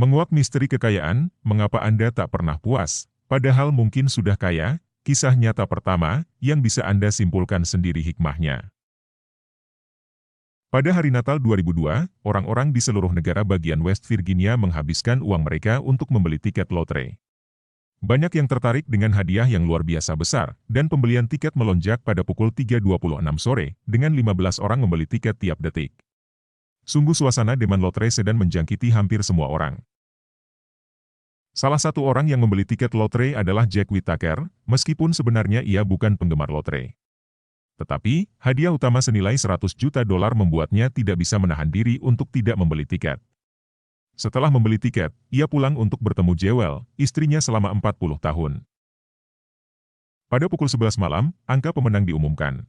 Menguak misteri kekayaan, mengapa Anda tak pernah puas, padahal mungkin sudah kaya? Kisah nyata pertama, yang bisa Anda simpulkan sendiri hikmahnya. Pada hari Natal 2002, orang-orang di seluruh negara bagian West Virginia menghabiskan uang mereka untuk membeli tiket lotre. Banyak yang tertarik dengan hadiah yang luar biasa besar, dan pembelian tiket melonjak pada pukul 3.26 sore, dengan 15 orang membeli tiket tiap detik. Sungguh suasana demand lotre sedan menjangkiti hampir semua orang. Salah satu orang yang membeli tiket lotre adalah Jack Whittaker, meskipun sebenarnya ia bukan penggemar lotre. Tetapi, hadiah utama senilai $100 juta membuatnya tidak bisa menahan diri untuk tidak membeli tiket. Setelah membeli tiket, ia pulang untuk bertemu Jewel, istrinya selama 40 tahun. Pada pukul 11 malam, angka pemenang diumumkan.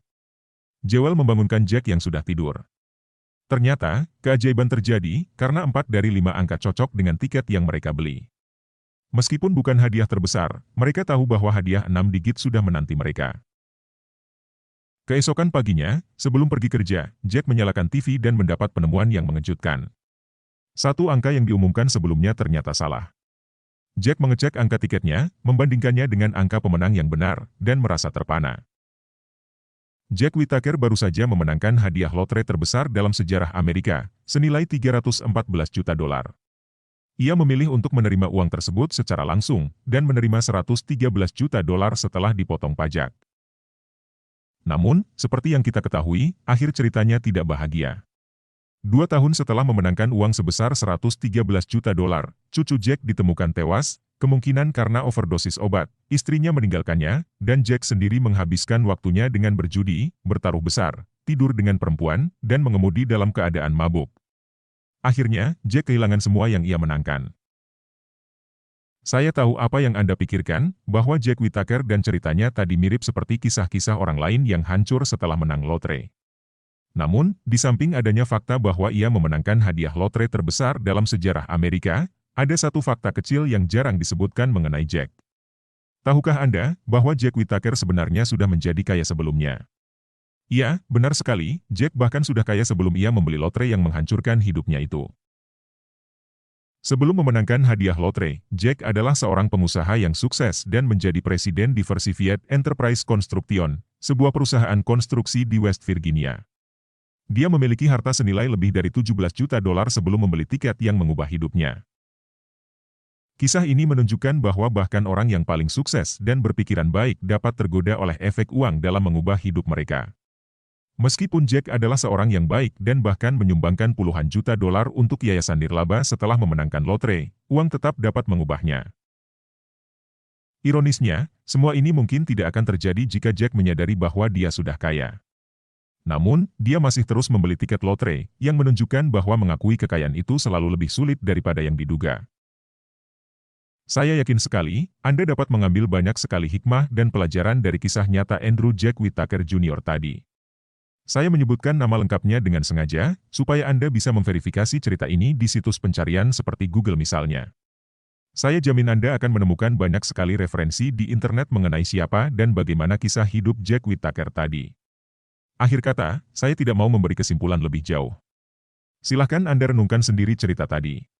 Jewel membangunkan Jack yang sudah tidur. Ternyata, keajaiban terjadi karena 4 dari 5 angka cocok dengan tiket yang mereka beli. Meskipun bukan hadiah terbesar, mereka tahu bahwa hadiah 6 digit sudah menanti mereka. Keesokan paginya, sebelum pergi kerja, Jack menyalakan TV dan mendapat penemuan yang mengejutkan. Satu angka yang diumumkan sebelumnya ternyata salah. Jack mengecek angka tiketnya, membandingkannya dengan angka pemenang yang benar, dan merasa terpana. Jack Whittaker baru saja memenangkan hadiah lotre terbesar dalam sejarah Amerika, senilai $314 juta. Ia memilih untuk menerima uang tersebut secara langsung, dan menerima $113 juta setelah dipotong pajak. Namun, seperti yang kita ketahui, akhir ceritanya tidak bahagia. 2 tahun setelah memenangkan uang sebesar $113 juta, cucu Jack ditemukan tewas, kemungkinan karena overdosis obat. Istrinya meninggalkannya, dan Jack sendiri menghabiskan waktunya dengan berjudi, bertaruh besar, tidur dengan perempuan, dan mengemudi dalam keadaan mabuk. Akhirnya, Jack kehilangan semua yang ia menangkan. Saya tahu apa yang Anda pikirkan, bahwa Jack Whittaker dan ceritanya tadi mirip seperti kisah-kisah orang lain yang hancur setelah menang lotre. Namun, di samping adanya fakta bahwa ia memenangkan hadiah lotre terbesar dalam sejarah Amerika, ada satu fakta kecil yang jarang disebutkan mengenai Jack. Tahukah Anda bahwa Jack Whittaker sebenarnya sudah menjadi kaya sebelumnya? Ya, benar sekali, Jack bahkan sudah kaya sebelum ia membeli lotre yang menghancurkan hidupnya itu. Sebelum memenangkan hadiah lotre, Jack adalah seorang pengusaha yang sukses dan menjadi presiden di Versified Enterprise Construction, sebuah perusahaan konstruksi di West Virginia. Dia memiliki harta senilai lebih dari $17 juta sebelum membeli tiket yang mengubah hidupnya. Kisah ini menunjukkan bahwa bahkan orang yang paling sukses dan berpikiran baik dapat tergoda oleh efek uang dalam mengubah hidup mereka. Meskipun Jack adalah seorang yang baik dan bahkan menyumbangkan puluhan juta dolar untuk yayasan nirlaba setelah memenangkan lotre, uang tetap dapat mengubahnya. Ironisnya, semua ini mungkin tidak akan terjadi jika Jack menyadari bahwa dia sudah kaya. Namun, dia masih terus membeli tiket lotre, yang menunjukkan bahwa mengakui kekayaan itu selalu lebih sulit daripada yang diduga. Saya yakin sekali, Anda dapat mengambil banyak sekali hikmah dan pelajaran dari kisah nyata Andrew Jack Whittaker Jr. tadi. Saya menyebutkan nama lengkapnya dengan sengaja, supaya Anda bisa memverifikasi cerita ini di situs pencarian seperti Google misalnya. Saya jamin Anda akan menemukan banyak sekali referensi di internet mengenai siapa dan bagaimana kisah hidup Jack Whittaker tadi. Akhir kata, saya tidak mau memberi kesimpulan lebih jauh. Silahkan Anda renungkan sendiri cerita tadi.